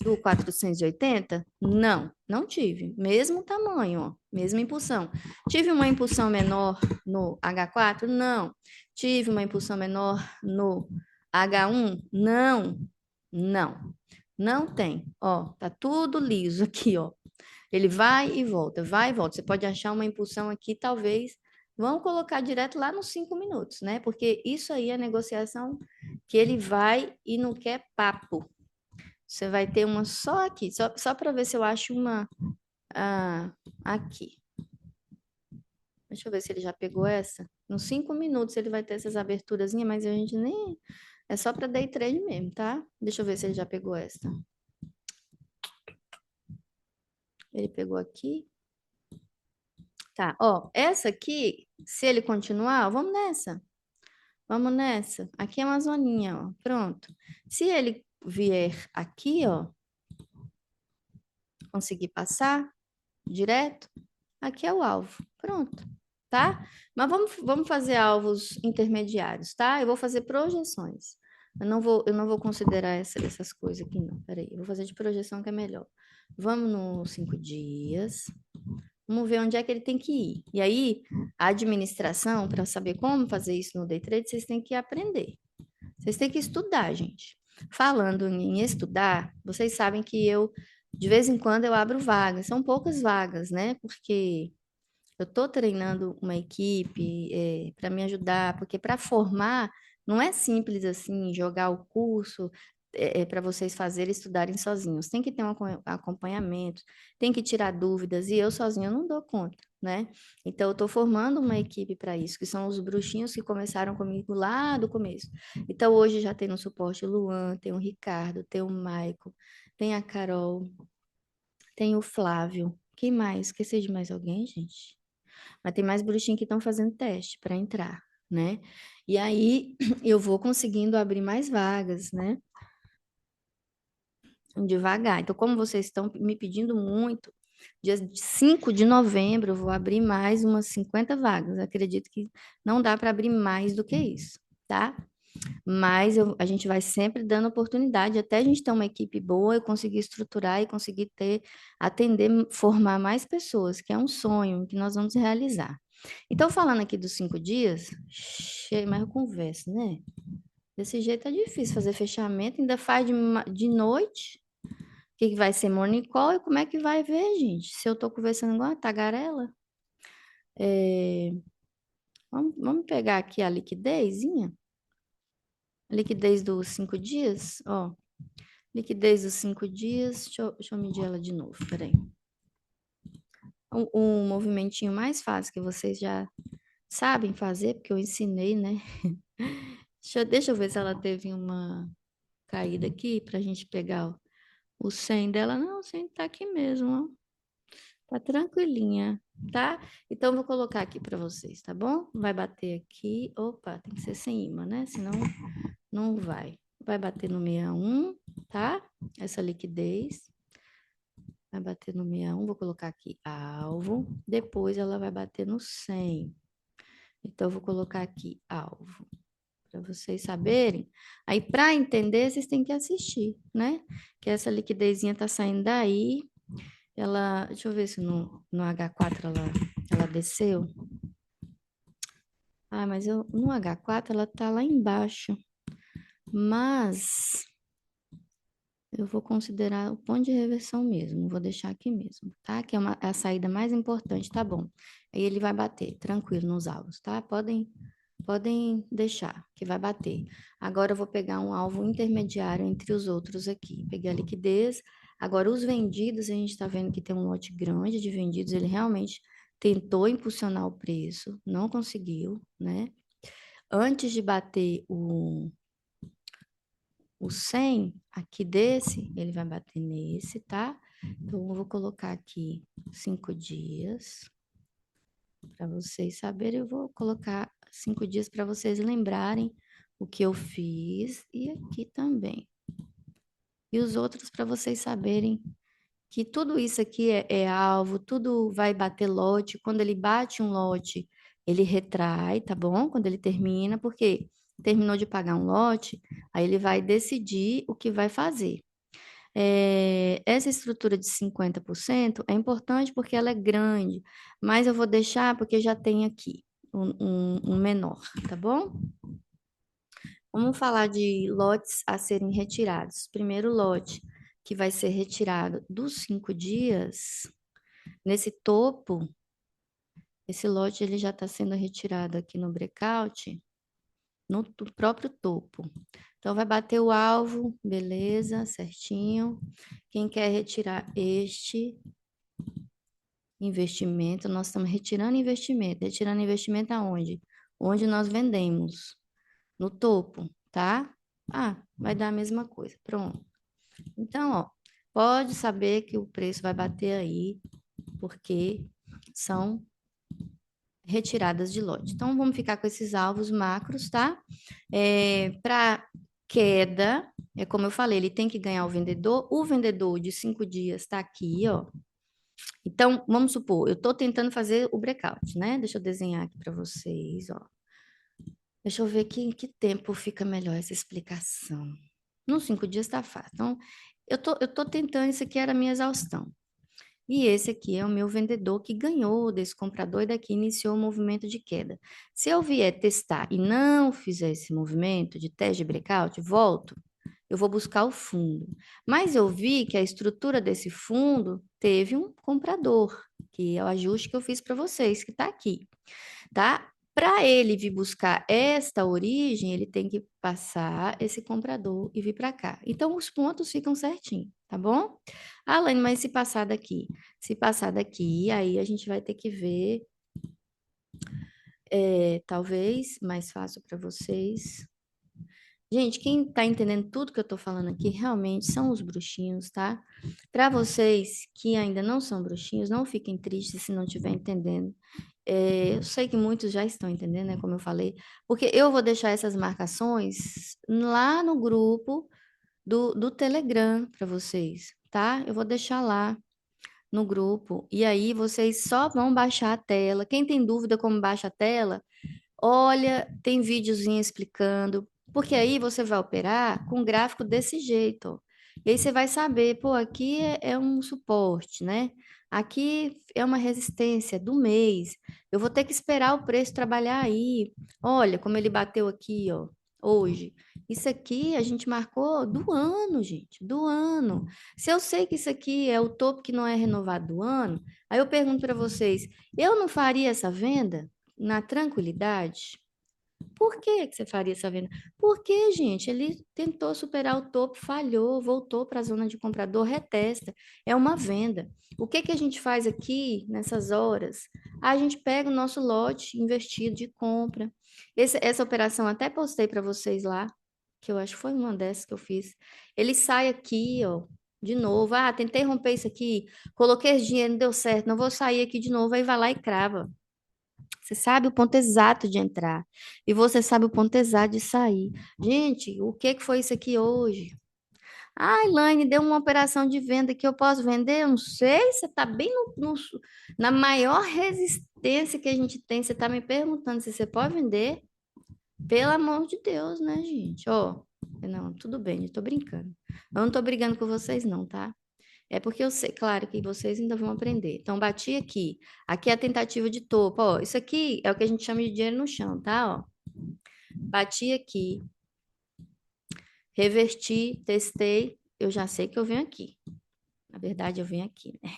do 480? Não, não tive. Mesmo tamanho, ó, mesma impulsão. Tive uma impulsão menor no H4? Não. Tive uma impulsão menor no H1? Não, não. Não tem. Ó, tá tudo liso aqui, ó. Ele vai e volta, vai e volta. Você pode achar uma impulsão aqui, talvez. Vamos colocar direto lá nos 5 minutos, né? Porque isso aí é negociação que ele vai e não quer papo. Você vai ter uma só aqui, só para ver se eu acho uma aqui. Deixa eu ver se ele já pegou essa. Nos 5 minutos ele vai ter essas aberturazinhas, mas a gente nem. É só para day trade mesmo, tá? Deixa eu ver se ele já pegou essa. Ele pegou aqui. Tá, ó, essa aqui, se ele continuar, vamos nessa. Vamos nessa. Aqui é uma zoninha, ó. Pronto. Se ele vier aqui, ó, conseguir passar direto, aqui é o alvo. Pronto, tá? Mas vamos fazer alvos intermediários, tá? Eu vou fazer projeções. Eu não vou considerar essas coisas aqui, não. Peraí, eu vou fazer de projeção que é melhor. Vamos nos 5 dias. Vamos ver onde é que ele tem que ir. E aí, a administração, para saber como fazer isso no day trade, vocês têm que aprender. Vocês têm que estudar, gente. Falando em estudar, vocês sabem que de vez em quando, eu abro vagas. São poucas vagas, né? Porque eu estou treinando uma equipe para me ajudar, porque para formar não é simples assim, jogar o curso para vocês fazerem estudarem sozinhos. Tem que ter um acompanhamento, tem que tirar dúvidas, e eu sozinha não dou conta, né? Então, eu estou formando uma equipe para isso, que são os bruxinhos que começaram comigo lá do começo. Então, hoje já tem no suporte o Luan, tem o Ricardo, tem o Maico, tem a Carol, tem o Flávio. Quem mais? Esqueci de mais alguém, gente? Mas tem mais bruxinhos que estão fazendo teste para entrar, né? E aí eu vou conseguindo abrir mais vagas, né? Devagar. Então, como vocês estão me pedindo muito, dia 5 de novembro eu vou abrir mais umas 50 vagas. Acredito que não dá para abrir mais do que isso, tá? Mas a gente vai sempre dando oportunidade, até a gente ter uma equipe boa, eu conseguir estruturar e conseguir atender, formar mais pessoas, que é um sonho que nós vamos realizar. Então, falando aqui dos 5 dias, cheio, mas eu converso, né? Desse jeito é difícil fazer fechamento, ainda faz de noite. O que que vai ser morning call e como é que vai ver, gente? Se eu tô conversando igual uma tagarela. É, vamos pegar aqui a liquidezinha. A liquidez dos 5 dias, ó. Liquidez dos 5 dias. Deixa eu medir ela de novo, peraí. Um movimentinho mais fácil que vocês já sabem fazer, porque eu ensinei, né? Deixa eu ver se ela teve uma caída aqui pra gente pegar o 100 dela. Não, o 100 tá aqui mesmo, ó. Tá tranquilinha, tá? Então, eu vou colocar aqui pra vocês, tá bom? Vai bater aqui. Opa, tem que ser sem imã, né? Senão não vai. Vai bater no 61, tá? Essa liquidez. Vai bater no 61, vou colocar aqui alvo. Depois ela vai bater no 100. Então, eu vou colocar aqui alvo, para vocês saberem. Aí, para entender, vocês têm que assistir, né? Que essa liquidezinha tá saindo daí. Deixa eu ver se no H4 ela desceu. Ah, mas no H4 ela tá lá embaixo. Mas eu vou considerar o ponto de reversão mesmo, vou deixar aqui mesmo, tá? Que é a saída mais importante, tá bom. Aí ele vai bater, tranquilo, nos alvos, tá? Podem deixar, que vai bater. Agora eu vou pegar um alvo intermediário entre os outros aqui. Peguei a liquidez. Agora, os vendidos, a gente está vendo que tem um lote grande de vendidos, ele realmente tentou impulsionar o preço, não conseguiu, né? Antes de bater o 100 aqui desse, ele vai bater nesse, tá? Então, eu vou colocar aqui 5 dias para vocês saberem. Eu vou colocar 5 dias para vocês lembrarem o que eu fiz e aqui também. E os outros para vocês saberem que tudo isso aqui é alvo, tudo vai bater lote. Quando ele bate um lote, ele retrai, tá bom? Quando ele termina, porque terminou de pagar um lote, aí ele vai decidir o que vai fazer. Essa estrutura de 50% é importante porque ela é grande, mas eu vou deixar porque já tem aqui um menor, tá bom? Vamos falar de lotes a serem retirados. Primeiro lote que vai ser retirado dos 5 dias, nesse topo, esse lote ele já está sendo retirado aqui no breakout, no próprio topo. Então, vai bater o alvo, beleza, certinho. Quem quer retirar este investimento, nós estamos retirando investimento. Retirando investimento aonde? Onde nós vendemos. No topo, tá? Ah, vai dar a mesma coisa. Pronto. Então, ó, pode saber que o preço vai bater aí, porque são retiradas de lote. Então, vamos ficar com esses alvos macros, tá? Para queda, É como eu falei, ele tem que ganhar o vendedor de 5 dias está aqui, ó. Então, vamos supor, eu estou tentando fazer o breakout, né? Deixa eu desenhar aqui para vocês, ó. Deixa eu ver em que tempo fica melhor essa explicação. Nos 5 dias está fácil. Então, eu tô tentando, isso aqui era a minha exaustão. E esse aqui é o meu vendedor que ganhou desse comprador e daqui iniciou o movimento de queda. Se eu vier testar e não fizer esse movimento de teste de breakout, volto, eu vou buscar o fundo. Mas eu vi que a estrutura desse fundo teve um comprador, que é o ajuste que eu fiz para vocês, que está aqui, tá? Para ele vir buscar esta origem, ele tem que passar esse comprador e vir para cá. Então, os pontos ficam certinho, tá bom? Alane, mas se passar daqui? Se passar daqui, aí a gente vai ter que ver, talvez mais fácil para vocês. Gente, quem tá entendendo tudo que eu tô falando aqui realmente são os bruxinhos, tá? Para vocês que ainda não são bruxinhos, não fiquem tristes se não estiver entendendo. Eu sei que muitos já estão entendendo, né? Como eu falei, porque eu vou deixar essas marcações lá no grupo do Telegram para vocês, tá? Eu vou deixar lá no grupo. E aí vocês só vão baixar a tela. Quem tem dúvida como baixa a tela, olha, tem videozinho explicando, porque aí você vai operar com um gráfico desse jeito, ó. E aí você vai saber, pô, aqui é um suporte, né? Aqui é uma resistência do mês. Eu vou ter que esperar o preço trabalhar aí. Olha como ele bateu aqui, ó, hoje. Isso aqui a gente marcou do ano, gente, do ano. Se eu sei que isso aqui é o topo que não é renovado do ano, aí eu pergunto para vocês, eu não faria essa venda? Na tranquilidade. Por que que você faria essa venda? Porque, gente, ele tentou superar o topo, falhou, voltou para a zona de comprador, retesta. É uma venda. O que que a gente faz aqui nessas horas? A gente pega o nosso lote investido de compra. Essa operação até postei para vocês lá, que eu acho que foi uma dessas que eu fiz. Ele sai aqui, ó, de novo. Ah, tentei romper isso aqui, coloquei esse dinheiro, não deu certo, não vou sair aqui de novo. Aí vai lá e crava. Você sabe o ponto exato de entrar e você sabe o ponto exato de sair. Gente, o que que foi isso aqui hoje? Ah, Elaine, deu uma operação de venda que eu posso vender? Eu não sei, você está bem na maior resistência que a gente tem. Você está me perguntando se você pode vender? Pelo amor de Deus, né, gente? Ó, não, tudo bem, eu tô brincando. Eu não tô brigando com vocês, não, tá? É porque eu sei, claro, que vocês ainda vão aprender. Então, bati aqui. Aqui é a tentativa de topo. Ó, isso aqui é o que a gente chama de dinheiro no chão, tá? Ó, bati aqui, reverti, testei. Eu já sei que eu venho aqui. Na verdade, eu venho aqui, né?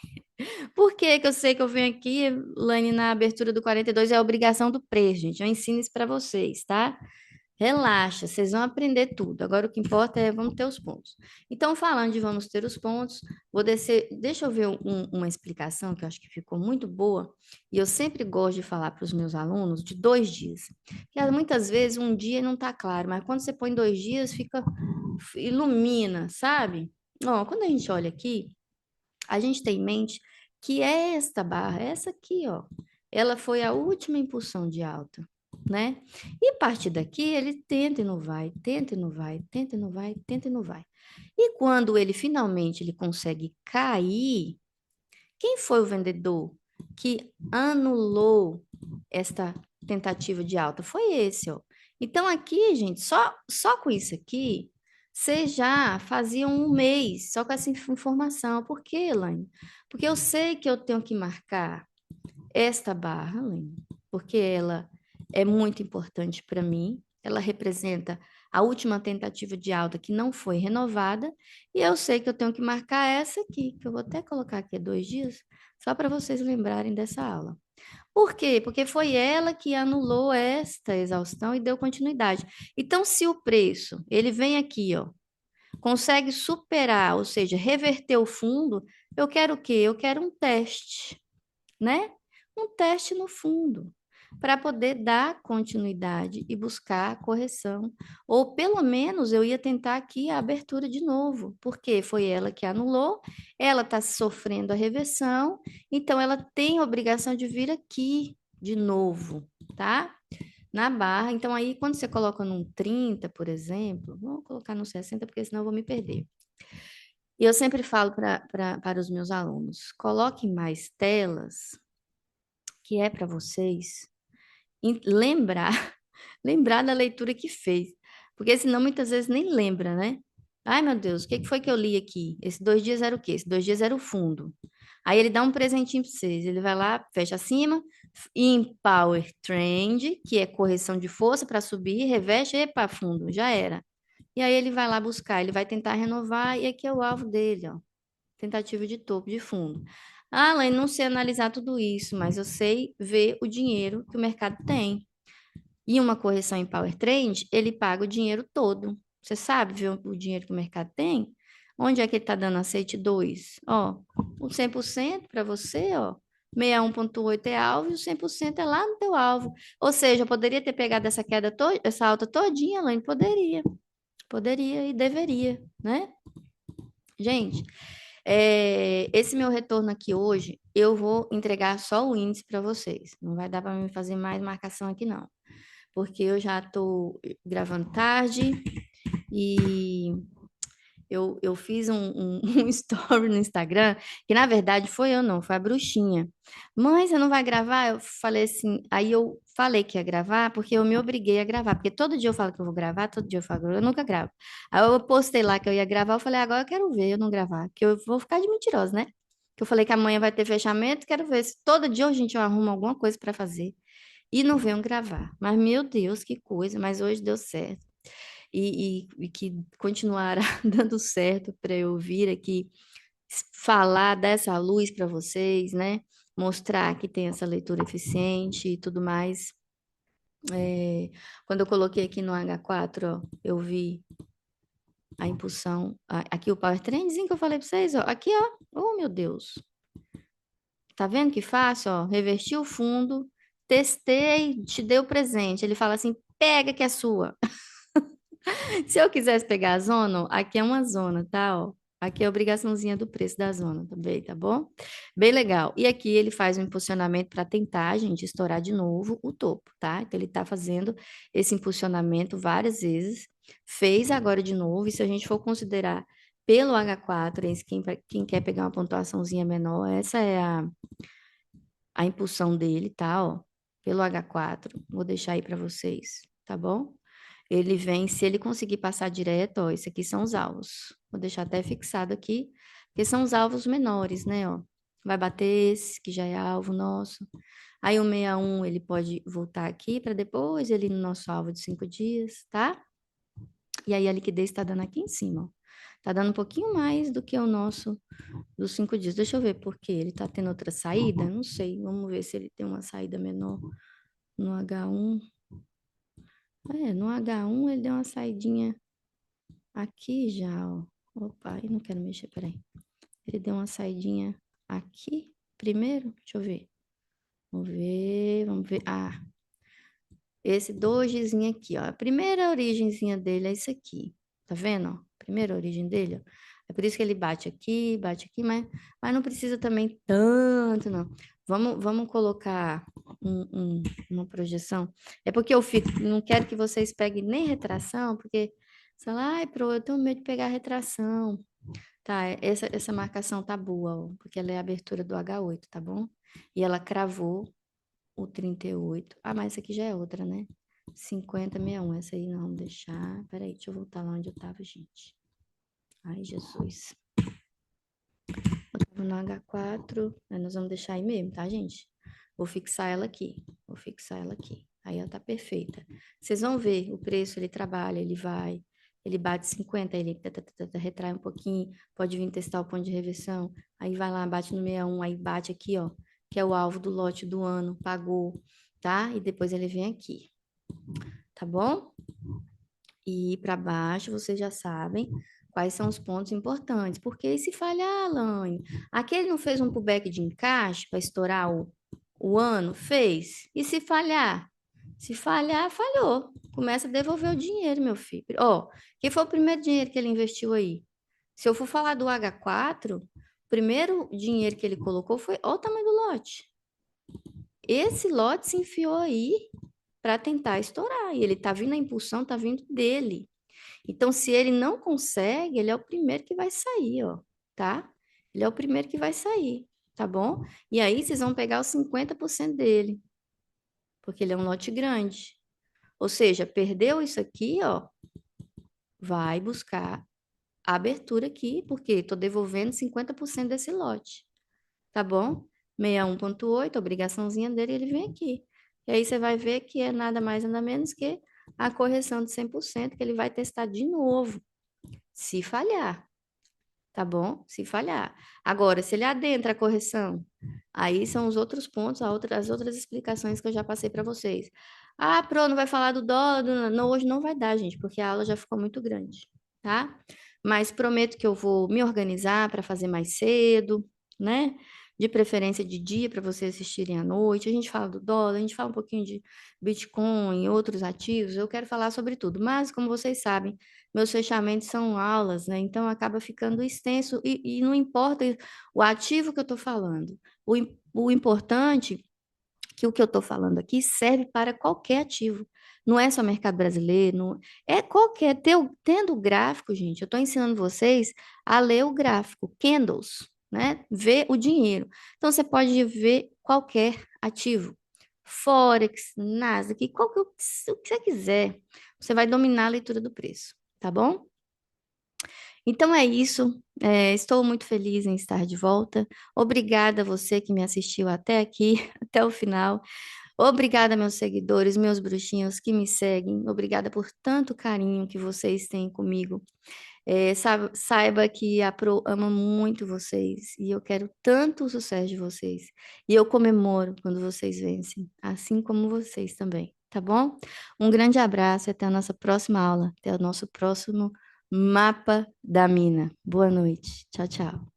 Por que que eu sei que eu venho aqui, Lane, na abertura do 42? É a obrigação do preço, gente. Eu ensino isso para vocês, tá? Relaxa, vocês vão aprender tudo. Agora o que importa é vamos ter os pontos. Então, falando de vamos ter os pontos, vou descer. Deixa eu ver uma explicação que eu acho que ficou muito boa. E eu sempre gosto de falar para os meus alunos de 2 dias. Porque muitas vezes um dia não está claro, mas quando você põe 2 dias, ilumina, sabe? Ó, quando a gente olha aqui, a gente tem em mente que esta barra, essa aqui, ó, ela foi a última impulsão de alta, né? E a partir daqui ele tenta e não vai, tenta e não vai, tenta e não vai, tenta e não vai. E quando ele consegue cair, quem foi o vendedor que anulou esta tentativa de alta? Foi esse, ó. Então aqui, gente, só com isso aqui, vocês já faziam um mês só com essa informação. Por quê, Elaine? Porque eu sei que eu tenho que marcar esta barra, Elaine, porque ela é muito importante para mim. Ela representa a última tentativa de alta que não foi renovada, e eu sei que eu tenho que marcar essa aqui, que eu vou até colocar aqui 2 dias, só para vocês lembrarem dessa aula. Por quê? Porque foi ela que anulou esta exaustão e deu continuidade. Então, se o preço, ele vem aqui, ó, consegue superar, ou seja, reverter o fundo, eu quero o quê? Eu quero um teste, né? Um teste no fundo, para poder dar continuidade e buscar a correção. Ou pelo menos eu ia tentar aqui a abertura de novo, porque foi ela que anulou, ela está sofrendo a reversão, então ela tem a obrigação de vir aqui de novo, tá? na barra. Então, aí, quando você coloca num 30, por exemplo, vou colocar no 60, porque senão eu vou me perder. E eu sempre falo para os meus alunos, coloquem mais telas, que é para vocês lembrar, lembrar da leitura que fez. Porque senão muitas vezes nem lembra, né? Ai, meu Deus, o que que foi que eu li aqui? Esses 2 dias era o quê? Esses 2 dias era o fundo. Aí ele dá um presentinho para vocês. Ele vai lá, fecha acima, em Power Trend, que é correção de força para subir, reveste e para fundo, já era. E aí ele vai lá buscar, ele vai tentar renovar, e aqui é o alvo dele, ó. Tentativa de topo de fundo. Ah, Laine, não sei analisar tudo isso, mas eu sei ver o dinheiro que o mercado tem. E uma correção em Power Trend, ele paga o dinheiro todo. Você sabe ver o dinheiro que o mercado tem? Onde é que ele está dando aceite 2? Ó, o 100% para você, ó. 61,8 é alvo e o 100% é lá no teu alvo. Ou seja, eu poderia ter pegado essa queda, essa alta todinha, Elaine? Poderia. Poderia e deveria, né? Gente, esse meu retorno aqui hoje, eu vou entregar só o índice para vocês. Não vai dar para mim fazer mais marcação aqui, não. Porque eu já estou gravando tarde e eu fiz um story no Instagram, que na verdade foi eu não, foi a bruxinha. Mãe, você não vai gravar? Eu falei assim, aí eu falei que ia gravar, porque eu me obriguei a gravar, porque todo dia eu falo que eu vou gravar, todo dia eu falo, eu nunca gravo. Aí eu postei lá que eu ia gravar, eu falei, agora eu quero ver eu não gravar, que eu vou ficar de mentirosa, né? Que eu falei que amanhã vai ter fechamento, quero ver se todo dia a gente arruma alguma coisa para fazer. E não venham gravar. Mas, meu Deus, que coisa, mas hoje deu certo e que continuará dando certo para eu vir aqui falar dessa luz para vocês, né? Mostrar que tem essa leitura eficiente e tudo mais. Quando eu coloquei aqui no H4, ó, eu vi a impulsão. Aqui o Power Trendzinho que eu falei para vocês, ó. Aqui, ó. Oh, meu Deus. Tá vendo que fácil, ó? Reverti o fundo, testei, te dei o presente. Ele fala assim: pega que é sua. Se eu quisesse pegar a zona, ó, aqui é uma zona, tá? Ó, aqui é a obrigaçãozinha do preço da zona também, tá bom? Bem legal. E aqui ele faz um impulsionamento para tentar, gente, estourar de novo o topo, tá? Então ele tá fazendo esse impulsionamento várias vezes, fez agora de novo, e se a gente for considerar pelo H4, quem quer pegar uma pontuaçãozinha menor, essa é a impulsão dele, tá? Ó, pelo H4, vou deixar aí para vocês, tá bom? Ele vem, se ele conseguir passar direto, ó, esses aqui são os alvos. Vou deixar até fixado aqui, porque são os alvos menores, né, ó. Vai bater esse, que já é alvo nosso. Aí o 61, ele pode voltar aqui para depois ele ir no nosso alvo de 5 dias, tá? E aí a liquidez está dando aqui em cima, ó. Tá dando um pouquinho mais do que o nosso dos 5 dias. Deixa eu ver por quê. Ele tá tendo outra saída? Não sei. Vamos ver se ele tem uma saída menor no H1. No H1 ele deu uma saidinha aqui já, ó. Opa, eu não quero mexer, peraí. Ele deu uma saidinha aqui primeiro. Deixa eu ver. Vamos ver, vamos ver. Ah, esse dojizinho aqui, ó. A primeira origenzinha dele é isso aqui. Tá vendo, ó? Primeira origem dele, ó. É por isso que ele bate aqui, mas não precisa também tanto, não. Vamos colocar uma projeção. É porque eu fico, não quero que vocês peguem nem retração, porque, sei lá, ai, pro, eu tenho medo de pegar retração. Tá, essa marcação tá boa, ó, porque ela é a abertura do H8, tá bom? E ela cravou o 38. Ah, mas essa aqui já é outra, né? 5061. Essa aí não vamos deixar. Peraí, deixa eu voltar lá onde eu tava, gente. Ai, Jesus. Eu tava no H4. Nós vamos deixar aí mesmo, tá, gente? Vou fixar ela aqui. Vou fixar ela aqui. Aí ela tá perfeita. Vocês vão ver o preço, ele trabalha, ele vai. Ele bate 50, ele retrai um pouquinho, pode vir testar o ponto de reversão. Aí vai lá, bate no 61, aí bate aqui, ó, que é o alvo do lote do ano, pagou, tá? E depois ele vem aqui, tá bom? E para baixo, vocês já sabem quais são os pontos importantes. Porque e se falhar, Alane? Aquele não fez um pullback de encaixe para estourar o ano? Fez. E se falhar? Se falhar, falhou. Começa a devolver o dinheiro, meu filho. Ó, que foi o primeiro dinheiro que ele investiu aí? Se eu for falar do H4, o primeiro dinheiro que ele colocou foi, olha o tamanho do lote. Esse lote se enfiou aí para tentar estourar. E ele tá vindo, a impulsão tá vindo dele. Então, se ele não consegue, ele é o primeiro que vai sair, ó, tá? Ele é o primeiro que vai sair, tá bom? E aí vocês vão pegar os 50% dele, porque ele é um lote grande. Ou seja, perdeu isso aqui, ó, vai buscar a abertura aqui, porque estou devolvendo 50% desse lote, tá bom? 61,8, a obrigaçãozinha dele, ele vem aqui. E aí você vai ver que é nada mais, nada menos que a correção de 100% que ele vai testar de novo, se falhar, tá bom? Se falhar. Agora, se ele adentra a correção, aí são os outros pontos, as outras explicações que eu já passei para vocês. Ah, Pro, não vai falar do dólar? Não, hoje não vai dar, gente, porque a aula já ficou muito grande, tá? Mas prometo que eu vou me organizar para fazer mais cedo, né? De preferência de dia para vocês assistirem à noite. A gente fala do dólar, a gente fala um pouquinho de Bitcoin, outros ativos. Eu quero falar sobre tudo, mas como vocês sabem, meus fechamentos são aulas, né? Então acaba ficando extenso e não importa o ativo que eu estou falando. O importante é que o que eu estou falando aqui serve para qualquer ativo. Não é só mercado brasileiro, é qualquer. Tendo o gráfico, gente, eu estou ensinando vocês a ler o gráfico, candles, né? Ver o dinheiro. Então você pode ver qualquer ativo. Forex, Nasdaq, o que você quiser. Você vai dominar a leitura do preço, tá bom? Então é isso. Estou muito feliz em estar de volta. Obrigada a você que me assistiu até aqui, até o final. Obrigada, meus seguidores, meus bruxinhos que me seguem. Obrigada por tanto carinho que vocês têm comigo. Saiba que a Pro ama muito vocês e eu quero tanto o sucesso de vocês. E eu comemoro quando vocês vencem, assim como vocês também, tá bom? Um grande abraço e até a nossa próxima aula, até o nosso próximo mapa da mina. Boa noite. Tchau, tchau.